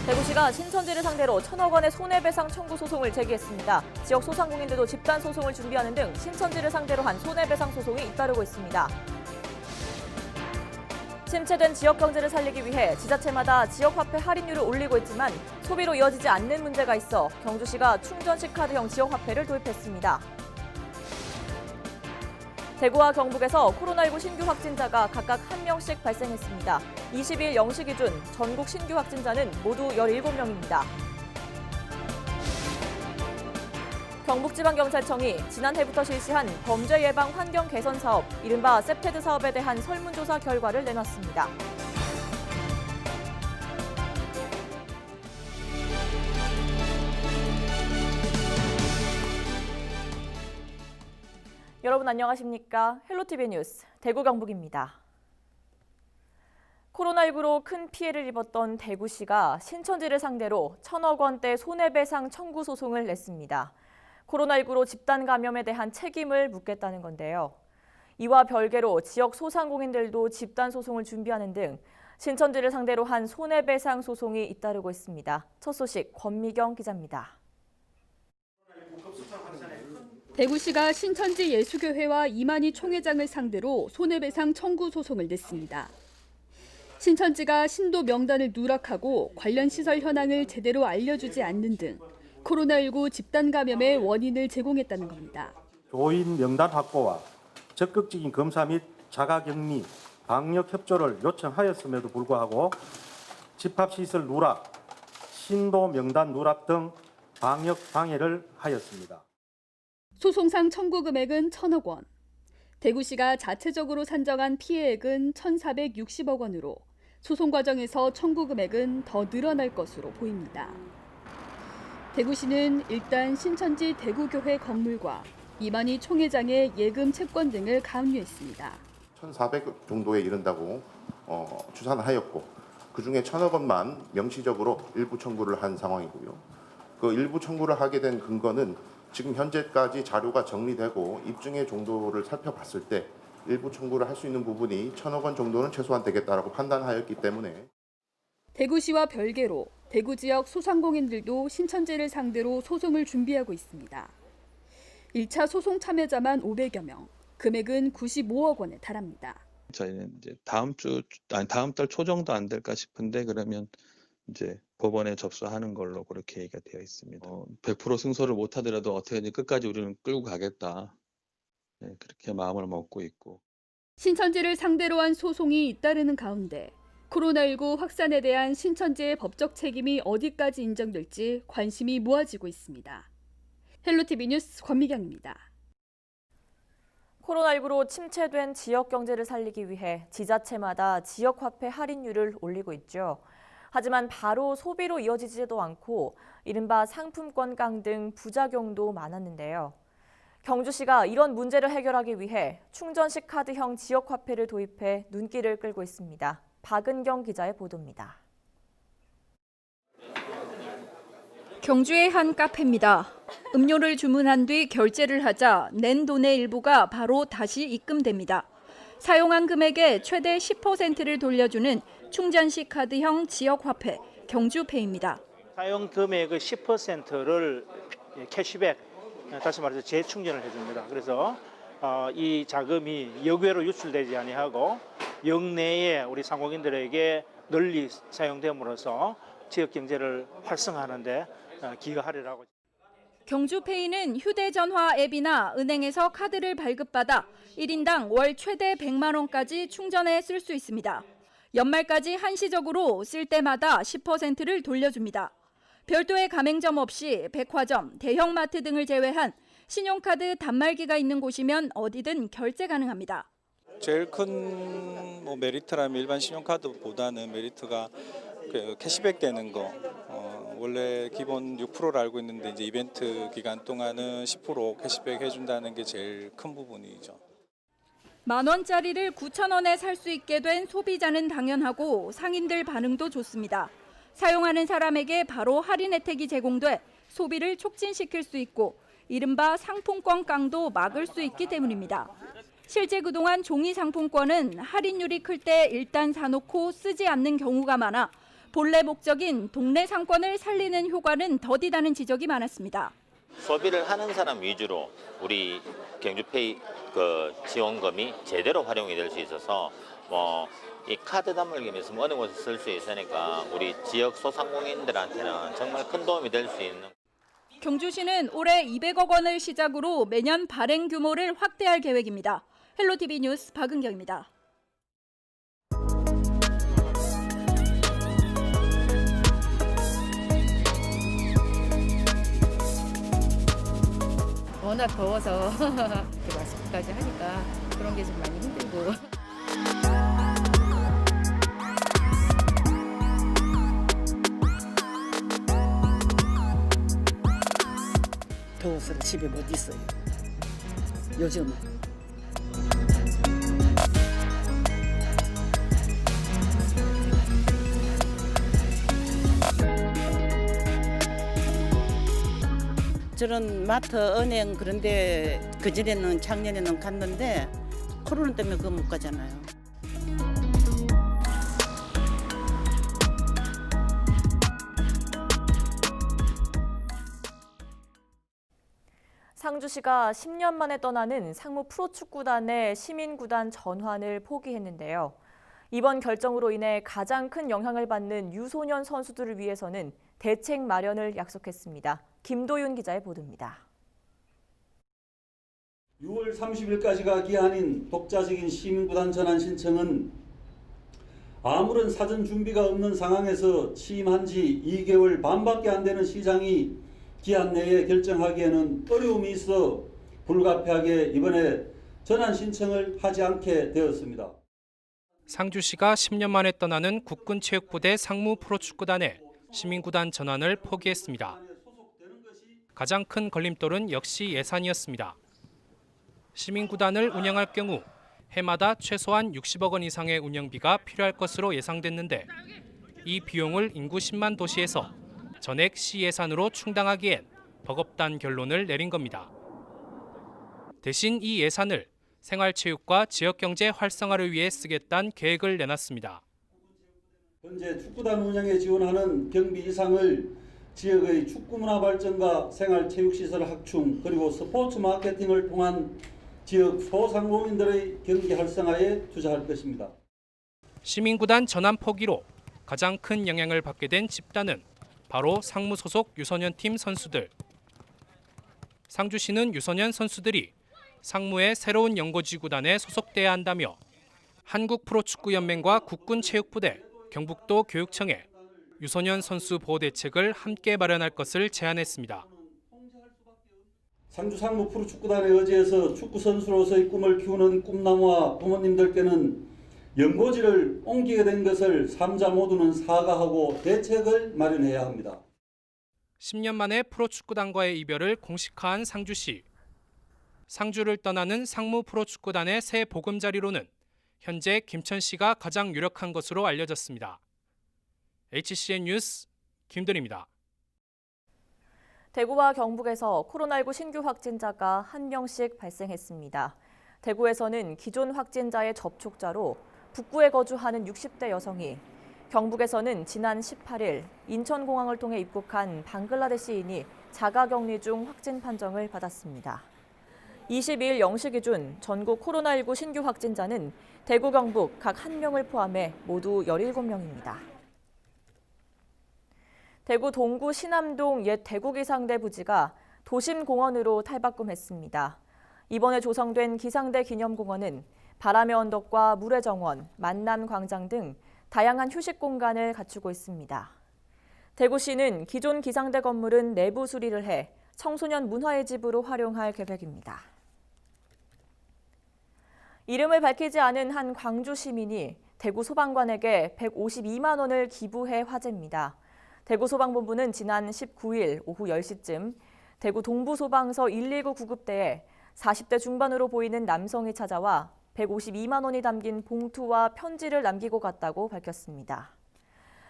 대구시가 신천지를 상대로 1,000억 원의 손해배상 청구 소송을 제기했습니다. 지역 소상공인들도 집단 소송을 준비하는 등 신천지를 상대로 한 손해배상 소송이 잇따르고 있습니다. 침체된 지역 경제를 살리기 위해 지자체마다 지역 화폐 할인율을 올리고 있지만 소비로 이어지지 않는 문제가 있어 경주시가 충전식 카드형 지역 화폐를 도입했습니다. 대구와 경북에서 코로나19 신규 확진자가 각각 1명씩 발생했습니다. 20일 0시 기준 전국 신규 확진자는 모두 17명입니다. 경북지방경찰청이 지난해부터 실시한 범죄 예방 환경 개선 사업, 이른바 세페드 사업에 대한 설문조사 결과를 내놨습니다. 여러분 안녕하십니까? 헬로티비 뉴스 대구 경북입니다. 코로나19로 큰 피해를 입었던 대구시가 신천지를 상대로 1,000억 원대 손해배상 청구 소송을 냈습니다. 코로나19로 집단 감염에 대한 책임을 묻겠다는 건데요. 이와 별개로 지역 소상공인들도 집단 소송을 준비하는 등 신천지를 상대로 한 손해배상 소송이 잇따르고 있습니다. 첫 소식 권미경 기자입니다. 대구시가 신천지 예수교회와 이만희 총회장을 상대로 손해배상 청구 소송을 냈습니다. 신천지가 신도 명단을 누락하고 관련 시설 현황을 제대로 알려주지 않는 등 코로나19 집단 감염의 원인을 제공했다는 겁니다. 교인 명단 확보와 적극적인 검사 및 자가격리, 방역 협조를 요청하였음에도 불구하고 집합시설 누락, 신도 명단 누락 등 방역 방해를 하였습니다. 소송상 청구 금액은 1,000억 원. 대구시가 자체적으로 산정한 피해액은 1,460억 원으로 소송 과정에서 청구 금액은 더 늘어날 것으로 보입니다. 대구시는 일단 신천지 대구교회 건물과 이만희 총회장의 예금 채권 등을 감유했습니다. 1,400억 정도에 이른다고 추산을 하였고 그중에 1,000억 원만 명시적으로 일부 청구를 한 상황이고요. 그 일부 청구를 하게 된 근거는 지금 현재까지 자료가 정리되고 입증의 정도를 살펴봤을 때 일부 청구를 할 수 있는 부분이 1,000억 원 정도는 최소한 되겠다라고 판단하였기 때문에 대구시와 별개로 대구 지역 소상공인들도 신천지를 상대로 소송을 준비하고 있습니다. 1차 소송 참여자만 500여 명, 금액은 95억 원에 달합니다. 저희는 이제 다음 달 초 정도 안 될까 싶은데 그러면 이제 법원에 접수하는 걸로 그렇게 얘기가 되어 있습니다. 100% 승소를 못 하더라도 어떻게든 끝까지 우리는 끌고 가겠다. 네, 그렇게 마음을 먹고 있고. 신천지를 상대로 한 소송이 잇따르는 가운데 코로나19 확산에 대한 신천지의 법적 책임이 어디까지 인정될지 관심이 모아지고 있습니다. 헬로티비 뉴스 권미경입니다. 코로나19로 침체된 지역 경제를 살리기 위해 지자체마다 지역 화폐 할인율을 올리고 있죠. 하지만 바로 소비로 이어지지도 않고 이른바 상품권강 등 부작용도 많았는데요. 경주시가 이런 문제를 해결하기 위해 충전식 카드형 지역 화폐를 도입해 눈길을 끌고 있습니다. 박은경 기자의 보도입니다. 경주의 한 카페입니다. 음료를 주문한 뒤 결제를 하자 낸 돈의 일부가 바로 다시 입금됩니다. 사용한 금액의 최대 10%를 돌려주는 충전식 카드형 지역화폐 경주페이입니다. 사용 금액의 10%를 캐시백, 다시 말해서 재충전을 해줍니다. 그래서 이 자금이 역외로 유출되지 아니하고 역내에 우리 상공인들에게 널리 사용됨으로써 지역 경제를 활성화하는 데 기여하리라고. 경주페이는 휴대전화 앱이나 은행에서 카드를 발급받아 1인당 월 최대 100만 원까지 충전해 쓸 수 있습니다. 연말까지 한시적으로 쓸 때마다 10%를 돌려줍니다. 별도의 가맹점 없이 백화점, 대형마트 등을 제외한 신용카드 단말기가 있는 곳이면 어디든 결제 가능합니다. 제일 큰 메리트라면 일반 신용카드보다는 메리트가 캐시백 되는 거. 원래 기본 6%를 알고 있는데 이제 이벤트 기간 동안은 10% 캐시백 해준다는 게 제일 큰 부분이죠. 10,000원짜리를 9,000원에 살 수 있게 된 소비자는 당연하고 상인들 반응도 좋습니다. 사용하는 사람에게 바로 할인 혜택이 제공돼 소비를 촉진시킬 수 있고 이른바 상품권 깡도 막을 수 있기 때문입니다. 실제 그동안 종이 상품권은 할인율이 클 때 일단 사놓고 쓰지 않는 경우가 많아 본래 목적인 동네 상권을 살리는 효과는 더디다는 지적이 많았습니다. 소비를 하는 사람 위주로 우리 경주페이 지원금이 제대로 활용이 될 수 있어서 이 카드 단말기는 어느 곳에 쓸 수 있으니까 우리 지역 소상공인들한테는 정말 큰 도움이 될 수 있는. 경주시는 올해 200억 원을 시작으로 매년 발행 규모를 확대할 계획입니다. 헬로티비 뉴스 박은경입니다. 워낙 더워서 마스크까지 하니까 그런 게 좀 많이 힘들고. 더워서 집에 못 있어요. 요즘은. 저런 마트, 은행 그런데 그전에는 작년에는 갔는데 코로나 때문에 그거 못 가잖아요. 상주시가 10년 만에 떠나는 상무 프로축구단의 시민구단 전환을 포기했는데요. 이번 결정으로 인해 가장 큰 영향을 받는 유소년 선수들을 위해서는 대책 마련을 약속했습니다. 김도윤 기자의 보도입니다. 6월 30일까지가 기한인 독자적인 시민구단 전환 신청은 아무런 사전 준비가 없는 상황에서 취임한 지 2개월 반밖에 안 되는 시장이 기한 내에 결정하기에는 어려움이 있어 불가피하게 이번에 전환 신청을 하지 않게 되었습니다. 상주시가 10년 만에 떠나는 국군체육부대 상무 프로축구단의 시민구단 전환을 포기했습니다. 가장 큰 걸림돌은 역시 예산이었습니다. 시민구단을 운영할 경우 해마다 최소한 60억 원 이상의 운영비가 필요할 것으로 예상됐는데 이 비용을 인구 10만 도시에서 전액 시 예산으로 충당하기엔 버겁다는 결론을 내린 겁니다. 대신 이 예산을 생활체육과 지역경제 활성화를 위해 쓰겠다는 계획을 내놨습니다. 현재 축구단 운영에 지원하는 경비 이상을 지역의 축구문화 발전과 생활체육시설 확충 그리고 스포츠 마케팅을 통한 지역 소상공인들의 경기 활성화에 투자할 것입니다. 시민구단 전환 포기로 가장 큰 영향을 받게 된 집단은 바로 상무 소속 유소년팀 선수들. 상주시는 유소년 선수들이 상무의 새로운 연고지구단에 소속돼야 한다며 한국프로축구연맹과 국군체육부대, 경북도 교육청에 유소년 선수 보호 대책을 함께 마련할 것을 제안했습니다. 상주 상무 프로축구단의 의지에서 축구 선수로서의 꿈을 키우는 꿈나무와 부모님들께는 연고지를 옮기게 된 것을 3자 모두는 사과하고 대책을 마련해야 합니다. 10년 만에 프로축구단과의 이별을 공식화한 상주시. 상주를 떠나는 상무 프로축구단의 새 보금자리로는 현재 김천시가 가장 유력한 것으로 알려졌습니다. HCN 뉴스 김들입니다. 대구와 경북에서 코로나19 신규 확진자가 1명씩 발생했습니다. 대구에서는 기존 확진자의 접촉자로 북구에 거주하는 60대 여성이, 경북에서는 지난 18일 인천공항을 통해 입국한 방글라데시인이 자가격리 중 확진 판정을 받았습니다. 22일 0시 기준 전국 코로나19 신규 확진자는 대구, 경북 각 1명을 포함해 모두 17명입니다. 대구 동구 신암동 옛 대구기상대 부지가 도심공원으로 탈바꿈했습니다. 이번에 조성된 기상대 기념공원은 바람의 언덕과 물의 정원, 만남광장 등 다양한 휴식 공간을 갖추고 있습니다. 대구시는 기존 기상대 건물은 내부 수리를 해 청소년 문화의 집으로 활용할 계획입니다. 이름을 밝히지 않은 한 광주 시민이 대구 소방관에게 152만 원을 기부해 화제입니다. 대구 소방본부는 지난 19일 오후 10시쯤 대구 동부소방서 119 구급대에 40대 중반으로 보이는 남성이 찾아와 152만 원이 담긴 봉투와 편지를 남기고 갔다고 밝혔습니다.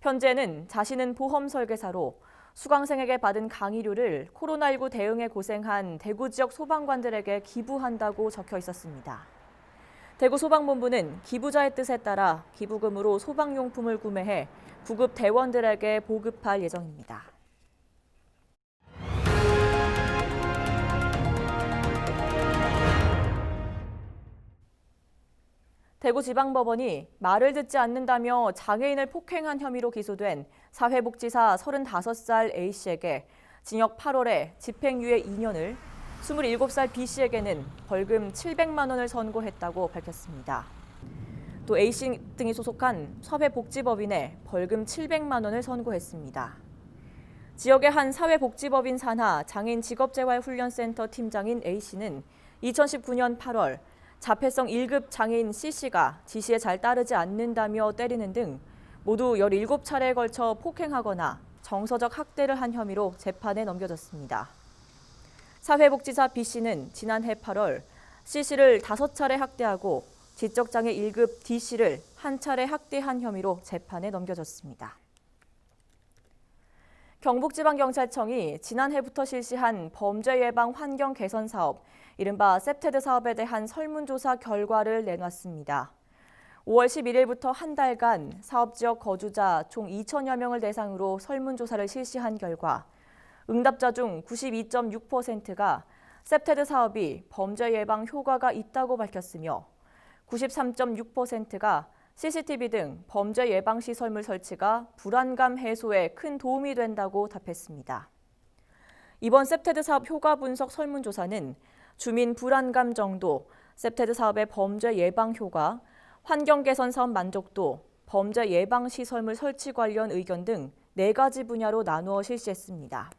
편지에는 자신은 보험 설계사로 수강생에게 받은 강의료를 코로나19 대응에 고생한 대구 지역 소방관들에게 기부한다고 적혀 있었습니다. 대구 소방본부는 기부자의 뜻에 따라 기부금으로 소방용품을 구매해 구급 대원들에게 보급할 예정입니다. 대구지방법원이 말을 듣지 않는다며 장애인을 폭행한 혐의로 기소된 사회복지사 35살 A씨에게 징역 8월에 집행유예 2년을, 27살 B씨에게는 벌금 700만 원을 선고했다고 밝혔습니다. 또 A씨 등이 소속한 사회복지법인에 벌금 700만 원을 선고했습니다. 지역의 한 사회복지법인 산하 장애인 직업재활훈련센터 팀장인 A씨는 2019년 8월 자폐성 1급 장애인 C씨가 지시에 잘 따르지 않는다며 때리는 등 모두 17차례에 걸쳐 폭행하거나 정서적 학대를 한 혐의로 재판에 넘겨졌습니다. 사회복지사 B씨는 지난해 8월 C씨를 5차례 학대하고 지적장애 1급 D씨를 1차례 학대한 혐의로 재판에 넘겨졌습니다. 경북지방경찰청이 지난해부터 실시한 범죄 예방 환경 개선 사업, 이른바 셉테드 사업에 대한 설문조사 결과를 내놨습니다. 5월 11일부터 한 달간 사업지역 거주자 총 2천여 명을 대상으로 설문조사를 실시한 결과 응답자 중 92.6%가 셉테드 사업이 범죄 예방 효과가 있다고 밝혔으며 93.6%가 CCTV 등 범죄 예방 시설물 설치가 불안감 해소에 큰 도움이 된다고 답했습니다. 이번 셉테드 사업 효과 분석 설문조사는 주민 불안감 정도, 셉테드 사업의 범죄 예방 효과, 환경 개선 사업 만족도, 범죄 예방 시설물 설치 관련 의견 등 4가지 분야로 나누어 실시했습니다.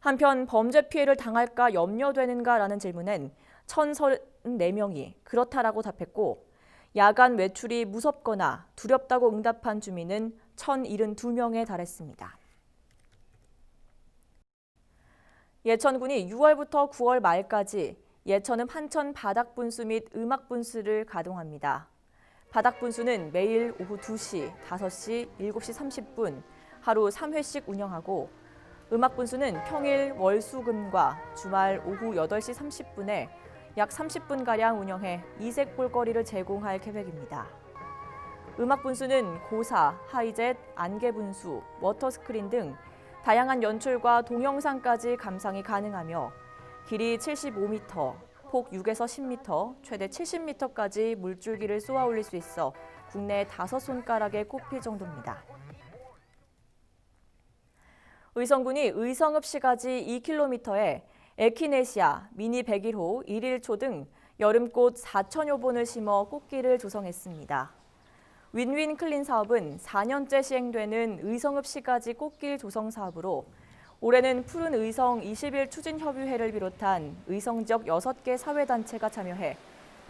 한편 범죄 피해를 당할까 염려되는가라는 질문엔 1,034명이 그렇다라고 답했고, 야간 외출이 무섭거나 두렵다고 응답한 주민은 1,072명에 달했습니다. 예천군이 6월부터 9월 말까지 예천읍 한천 바닥분수 및 음악분수를 가동합니다. 바닥분수는 매일 오후 2시, 5시, 7시 30분 하루 3회씩 운영하고, 음악분수는 평일 월수금과 주말 오후 8시 30분에 약 30분가량 운영해 이색 볼거리를 제공할 계획입니다. 음악분수는 고사, 하이젯, 안개분수, 워터스크린 등 다양한 연출과 동영상까지 감상이 가능하며 길이 75m, 폭 6에서 10m, 최대 70m까지 물줄기를 쏘아 올릴 수 있어 국내 5손가락에 꼽힐 정도입니다. 의성군이 의성읍시가지 2km에 에키네시아, 미니 101호, 1일초 등 여름꽃 4천여 본을 심어 꽃길을 조성했습니다. 윈윈 클린 사업은 4년째 시행되는 의성읍시가지 꽃길 조성 사업으로 올해는 푸른 의성 20일 추진협의회를 비롯한 의성 지역 6개 사회단체가 참여해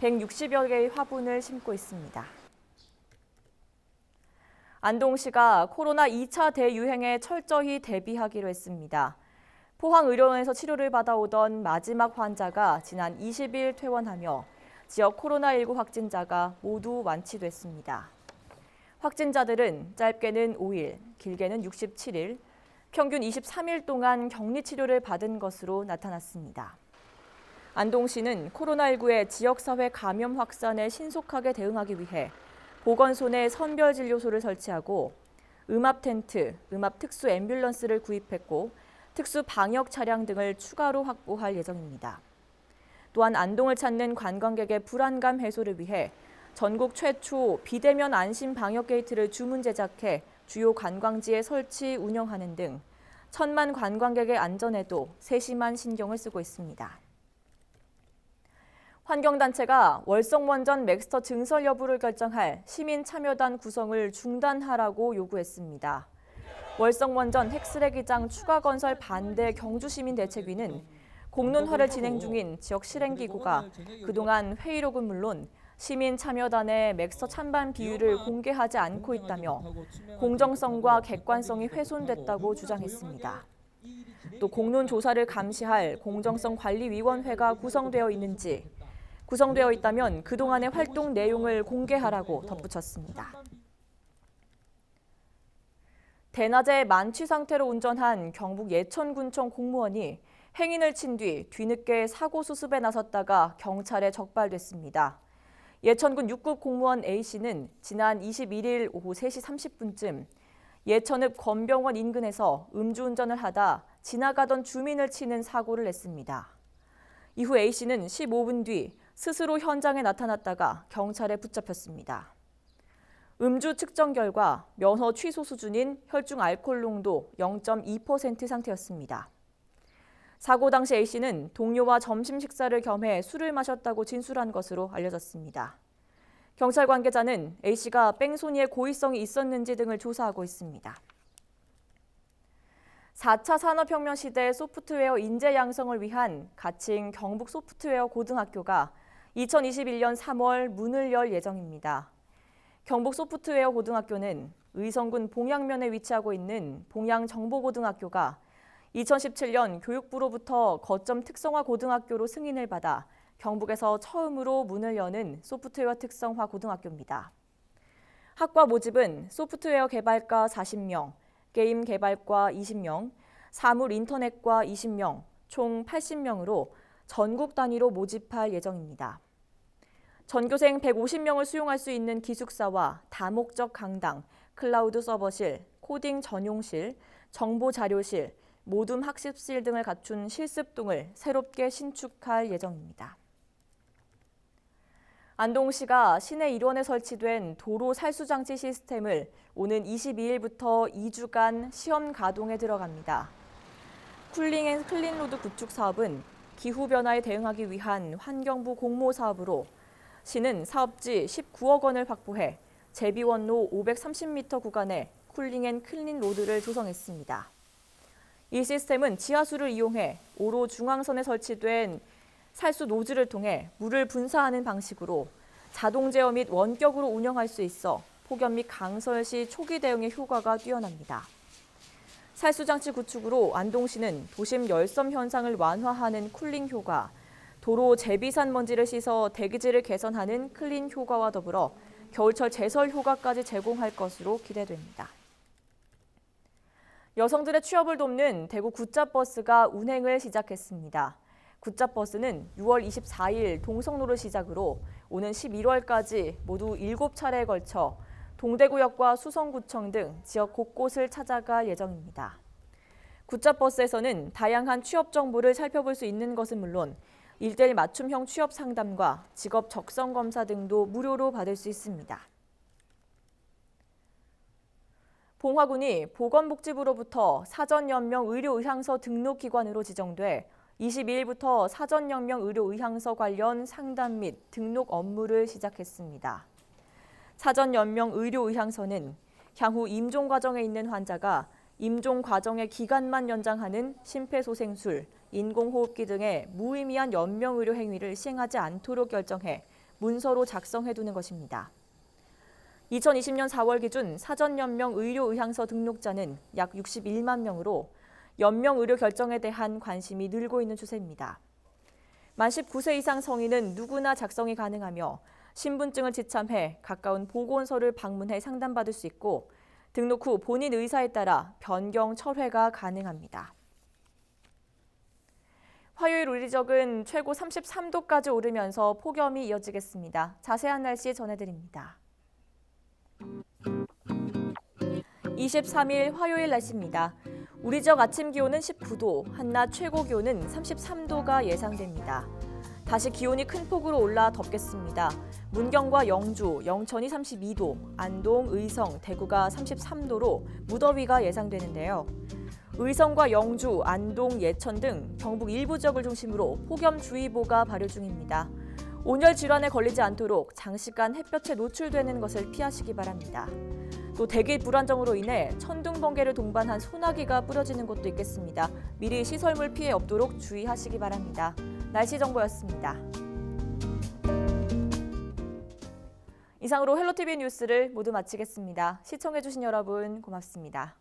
160여 개의 화분을 심고 있습니다. 안동시가 코로나 2차 대유행에 철저히 대비하기로 했습니다. 포항의료원에서 치료를 받아오던 마지막 환자가 지난 20일 퇴원하며 지역 코로나19 확진자가 모두 완치됐습니다. 확진자들은 짧게는 5일, 길게는 67일, 평균 23일 동안 격리치료를 받은 것으로 나타났습니다. 안동시는 코로나19의 지역사회 감염 확산에 신속하게 대응하기 위해 보건소 내 선별진료소를 설치하고 음압 텐트, 음압 특수 앰뷸런스를 구입했고 특수 방역 차량 등을 추가로 확보할 예정입니다. 또한 안동을 찾는 관광객의 불안감 해소를 위해 전국 최초 비대면 안심 방역 게이트를 주문 제작해 주요 관광지에 설치 운영하는 등 1,000만 관광객의 안전에도 세심한 신경을 쓰고 있습니다. 환경단체가 월성원전 맥스터 증설 여부를 결정할 시민참여단 구성을 중단하라고 요구했습니다. 월성원전 핵쓰레기장 추가 건설 반대 경주시민대책위는 공론화를 진행 중인 지역 실행기구가 그동안 회의록은 물론 시민참여단의 맥스터 찬반 비율을 공개하지 않고 있다며 공정성과 객관성이 훼손됐다고 주장했습니다. 또 공론 조사를 감시할 공정성관리위원회가 구성되어 있는지, 구성되어 있다면 그동안의 활동 내용을 공개하라고 덧붙였습니다. 대낮에 만취 상태로 운전한 경북 예천군청 공무원이 행인을 친 뒤 뒤늦게 사고 수습에 나섰다가 경찰에 적발됐습니다. 예천군 6급 공무원 A씨는 지난 21일 오후 3시 30분쯤 예천읍 권병원 인근에서 음주운전을 하다 지나가던 주민을 치는 사고를 냈습니다. 이후 A씨는 15분 뒤 스스로 현장에 나타났다가 경찰에 붙잡혔습니다. 음주 측정 결과 면허 취소 수준인 혈중 알코올 농도 0.2% 상태였습니다. 사고 당시 A씨는 동료와 점심 식사를 겸해 술을 마셨다고 진술한 것으로 알려졌습니다. 경찰 관계자는 A씨가 뺑소니에 고의성이 있었는지 등을 조사하고 있습니다. 4차 산업혁명 시대 소프트웨어 인재 양성을 위한 가칭 경북 소프트웨어 고등학교가 2021년 3월 문을 열 예정입니다. 경북 소프트웨어 고등학교는 의성군 봉양면에 위치하고 있는 봉양정보고등학교가 2017년 교육부로부터 거점 특성화 고등학교로 승인을 받아 경북에서 처음으로 문을 여는 소프트웨어 특성화 고등학교입니다. 학과 모집은 소프트웨어 개발과 40명, 게임 개발과 20명, 사물 인터넷과 20명, 총 80명으로 전국 단위로 모집할 예정입니다. 전교생 150명을 수용할 수 있는 기숙사와 다목적 강당, 클라우드 서버실, 코딩 전용실, 정보 자료실, 모둠 학습실 등을 갖춘 실습동을 새롭게 신축할 예정입니다. 안동시가 시내 일원에 설치된 도로 살수장치 시스템을 오는 22일부터 2주간 시험 가동에 들어갑니다. 쿨링 앤 클린로드 구축 사업은 기후변화에 대응하기 위한 환경부 공모 사업으로 시는 사업지 19억 원을 확보해 제비원로 530m 구간에 쿨링 앤 클린로드를 조성했습니다. 이 시스템은 지하수를 이용해 오로 중앙선에 설치된 살수 노즐을 통해 물을 분사하는 방식으로 자동 제어 및 원격으로 운영할 수 있어 폭염 및 강설 시 초기 대응의 효과가 뛰어납니다. 살수장치 구축으로 안동시는 도심 열섬 현상을 완화하는 쿨링 효과, 도로 제비산 먼지를 씻어 대기질을 개선하는 클린 효과와 더불어 겨울철 제설 효과까지 제공할 것으로 기대됩니다. 여성들의 취업을 돕는 대구 굿잡버스가 운행을 시작했습니다. 굿잡버스는 6월 24일 동성로를 시작으로 오는 11월까지 모두 7차례에 걸쳐 동대구역과 수성구청 등 지역 곳곳을 찾아갈 예정입니다. 굿잡버스에서는 다양한 취업 정보를 살펴볼 수 있는 것은 물론 1:1 맞춤형 취업 상담과 직업 적성 검사 등도 무료로 받을 수 있습니다. 봉화군이 보건복지부로부터 사전연명 의료의향서 등록기관으로 지정돼 22일부터 사전연명 의료의향서 관련 상담 및 등록 업무를 시작했습니다. 사전연명 의료의향서는 향후 임종 과정에 있는 환자가 임종 과정의 기간만 연장하는 심폐소생술, 인공호흡기 등의 무의미한 연명 의료 행위를 시행하지 않도록 결정해 문서로 작성해두는 것입니다. 2020년 4월 기준 사전연명 의료의향서 등록자는 약 61만 명으로 연명 의료 결정에 대한 관심이 늘고 있는 추세입니다. 만 19세 이상 성인은 누구나 작성이 가능하며 신분증을 지참해 가까운 보건소를 방문해 상담받을 수 있고 등록 후 본인 의사에 따라 변경 철회가 가능합니다. 화요일 우리 지역은 최고 33도까지 오르면서 폭염이 이어지겠습니다. 자세한 날씨 전해드립니다. 23일 화요일 날씨입니다. 우리 지역 아침 기온은 19도, 한낮 최고 기온은 33도가 예상됩니다. 다시 기온이 큰 폭으로 올라 덥겠습니다. 문경과 영주, 영천이 32도, 안동, 의성, 대구가 33도로 무더위가 예상되는데요. 의성과 영주, 안동, 예천 등 경북 일부 지역을 중심으로 폭염주의보가 발효 중입니다. 온열 질환에 걸리지 않도록 장시간 햇볕에 노출되는 것을 피하시기 바랍니다. 또 대기 불안정으로 인해 천둥, 번개를 동반한 소나기가 뿌려지는 곳도 있겠습니다. 미리 시설물 피해 없도록 주의하시기 바랍니다. 날씨 정보였습니다. 이상으로 헬로티비 뉴스를 모두 마치겠습니다. 시청해주신 여러분 고맙습니다.